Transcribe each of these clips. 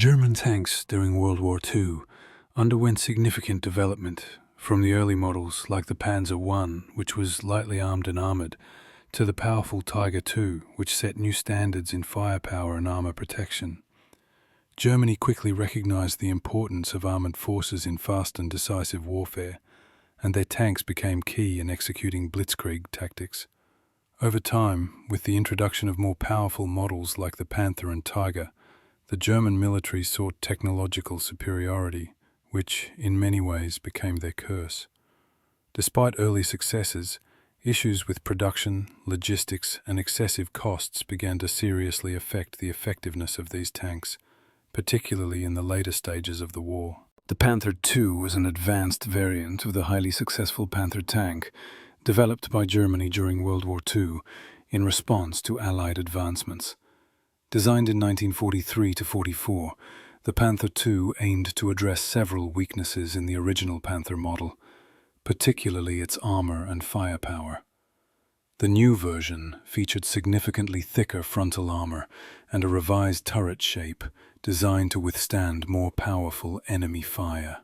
German tanks during World War II underwent significant development, from the early models like the Panzer I, which was lightly armed and armored, to the powerful Tiger II, which set new standards in firepower and armor protection. Germany quickly recognized the importance of armored forces in fast and decisive warfare, and their tanks became key in executing blitzkrieg tactics. Over time, with the introduction of more powerful models like the Panther and Tiger, the German military sought technological superiority, which, in many ways, became their curse. Despite early successes, issues with production, logistics, and excessive costs began to seriously affect the effectiveness of these tanks, particularly in the later stages of the war. The Panther II was an advanced variant of the highly successful Panther tank, developed by Germany during World War II in response to Allied advancements. Designed in 1943-44, the Panther II aimed to address several weaknesses in the original Panther model, particularly its armor and firepower. The new version featured significantly thicker frontal armor and a revised turret shape designed to withstand more powerful enemy fire.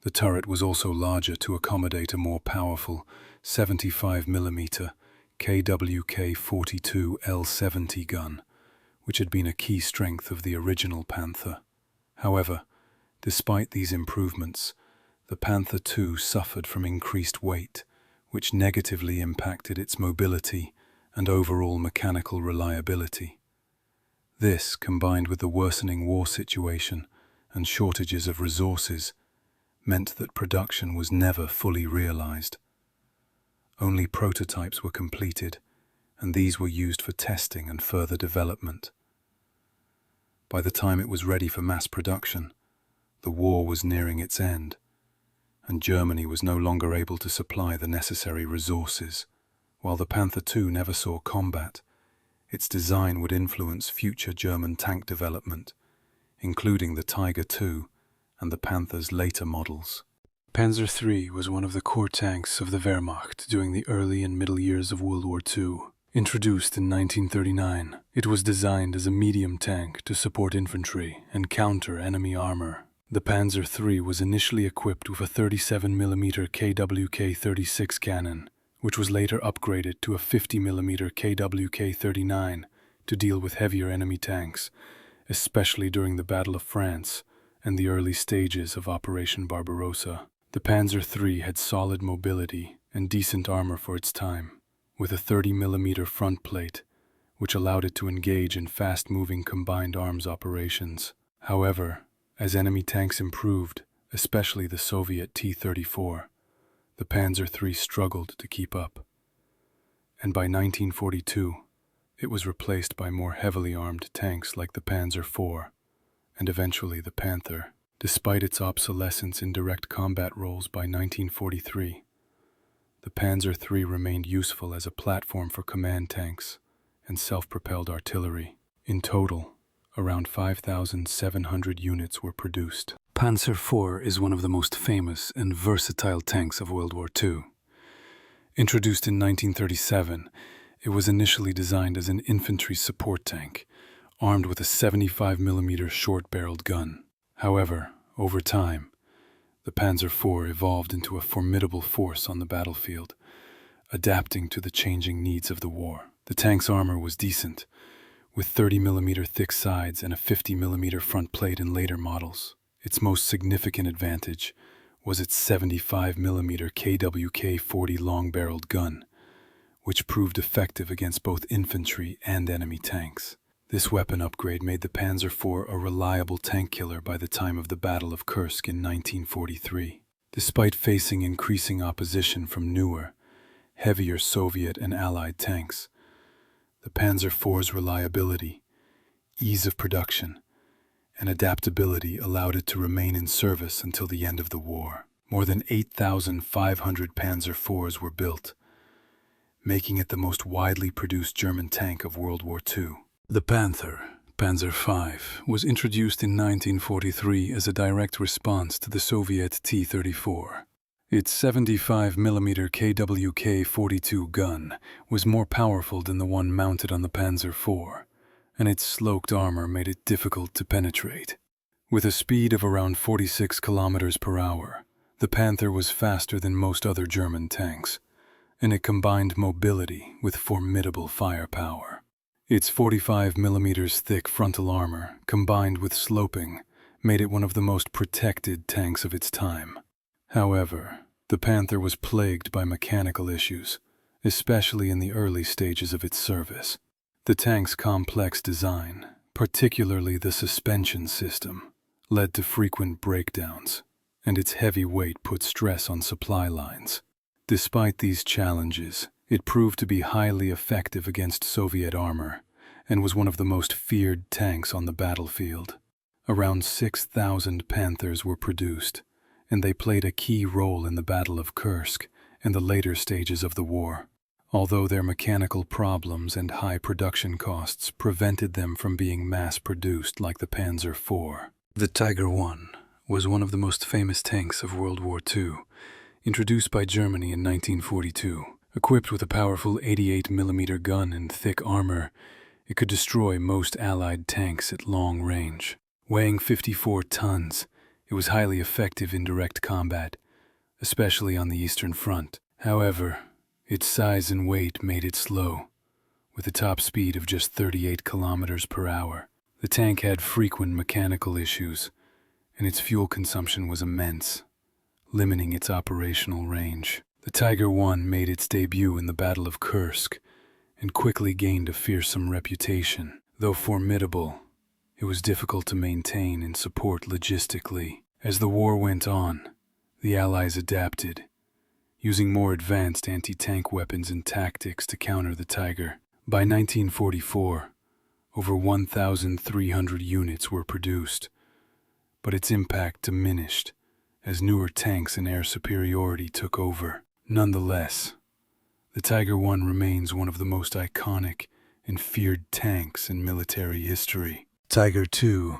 The turret was also larger to accommodate a more powerful 75mm KWK-42 L70 gun, which had been a key strength of the original Panther. However, despite these improvements, the Panther II suffered from increased weight, which negatively impacted its mobility and overall mechanical reliability. This, combined with the worsening war situation and shortages of resources, meant that production was never fully realized. Only prototypes were completed, and these were used for testing and further development. By the time it was ready for mass production, the war was nearing its end, and Germany was no longer able to supply the necessary resources. While the Panther II never saw combat, its design would influence future German tank development, including the Tiger II and the Panther's later models. Panzer III was one of the core tanks of the Wehrmacht during the early and middle years of World War II. Introduced in 1939, it was designed as a medium tank to support infantry and counter enemy armor. The Panzer III was initially equipped with a 37mm KWK-36 cannon, which was later upgraded to a 50mm KWK-39 to deal with heavier enemy tanks, especially during the Battle of France and the early stages of Operation Barbarossa. The Panzer III had solid mobility and decent armor for its time, with a 30mm front plate, which allowed it to engage in fast-moving combined arms operations. However, as enemy tanks improved, especially the Soviet T-34, the Panzer III struggled to keep up. And by 1942, it was replaced by more heavily armed tanks like the Panzer IV, and eventually the Panther. Despite its obsolescence in direct combat roles by 1943, the Panzer III remained useful as a platform for command tanks and self-propelled artillery. In total, around 5,700 units were produced. Panzer IV is one of the most famous and versatile tanks of World War II. Introduced in 1937, it was initially designed as an infantry support tank, armed with a 75mm short-barreled gun. However, over time, the Panzer IV evolved into a formidable force on the battlefield, adapting to the changing needs of the war. The tank's armor was decent, with 30mm thick sides and a 50mm front plate in later models. Its most significant advantage was its 75mm KWK-40 long-barreled gun, which proved effective against both infantry and enemy tanks. This weapon upgrade made the Panzer IV a reliable tank killer by the time of the Battle of Kursk in 1943. Despite facing increasing opposition from newer, heavier Soviet and Allied tanks, the Panzer IV's reliability, ease of production, and adaptability allowed it to remain in service until the end of the war. More than 8,500 Panzer IVs were built, making it the most widely produced German tank of World War II. The Panther, Panzer V, was introduced in 1943 as a direct response to the Soviet T-34. Its 75mm KWK-42 gun was more powerful than the one mounted on the Panzer IV, and its sloped armor made it difficult to penetrate. With a speed of around 46 kilometers per hour, the Panther was faster than most other German tanks, and it combined mobility with formidable firepower. Its 45 millimeters thick frontal armor, combined with sloping, made it one of the most protected tanks of its time. However, the Panther was plagued by mechanical issues, especially in the early stages of its service. The tank's complex design, particularly the suspension system, led to frequent breakdowns, and its heavy weight put stress on supply lines. Despite these challenges, it proved to be highly effective against Soviet armor and was one of the most feared tanks on the battlefield. Around 6,000 Panthers were produced, and they played a key role in the Battle of Kursk and the later stages of the war, although their mechanical problems and high production costs prevented them from being mass-produced like the Panzer IV. The Tiger I was one of the most famous tanks of World War II, introduced by Germany in 1942. Equipped with a powerful 88mm gun and thick armor, it could destroy most Allied tanks at long range. Weighing 54 tons, it was highly effective in direct combat, especially on the Eastern Front. However, its size and weight made it slow, with a top speed of just 38 kilometers per hour. The tank had frequent mechanical issues, and its fuel consumption was immense, limiting its operational range. The Tiger I made its debut in the Battle of Kursk and quickly gained a fearsome reputation. Though formidable, it was difficult to maintain and support logistically. As the war went on, the Allies adapted, using more advanced anti-tank weapons and tactics to counter the Tiger. By 1944, over 1,300 units were produced, but its impact diminished as newer tanks and air superiority took over. Nonetheless, the Tiger I remains one of the most iconic and feared tanks in military history. Tiger II,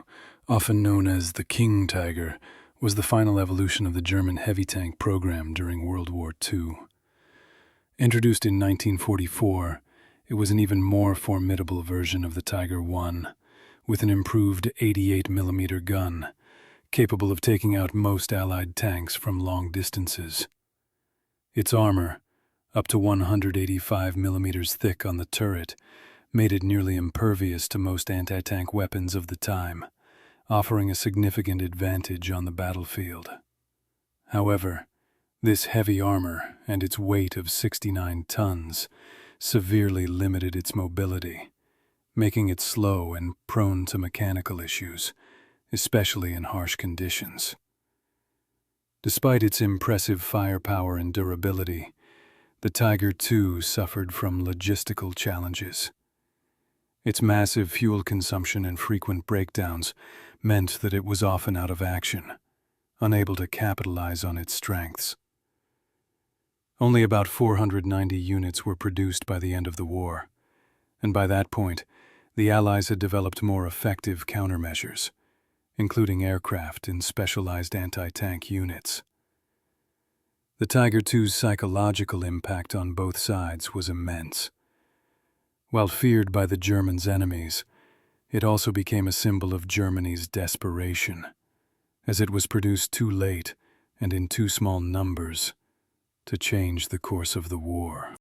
often known as the King Tiger, was the final evolution of the German heavy tank program during World War II. Introduced in 1944, it was an even more formidable version of the Tiger I, with an improved 88mm gun, capable of taking out most Allied tanks from long distances. Its armor, up to 185 millimeters thick on the turret, made it nearly impervious to most anti-tank weapons of the time, offering a significant advantage on the battlefield. However, this heavy armor and its weight of 69 tons severely limited its mobility, making it slow and prone to mechanical issues, especially in harsh conditions. Despite its impressive firepower and durability, the Tiger II suffered from logistical challenges. Its massive fuel consumption and frequent breakdowns meant that it was often out of action, unable to capitalize on its strengths. Only about 490 units were produced by the end of the war, and by that point, the Allies had developed more effective countermeasures, including aircraft and specialized anti-tank units. The Tiger II's psychological impact on both sides was immense. While feared by the Germans' enemies, it also became a symbol of Germany's desperation, as it was produced too late and in too small numbers to change the course of the war.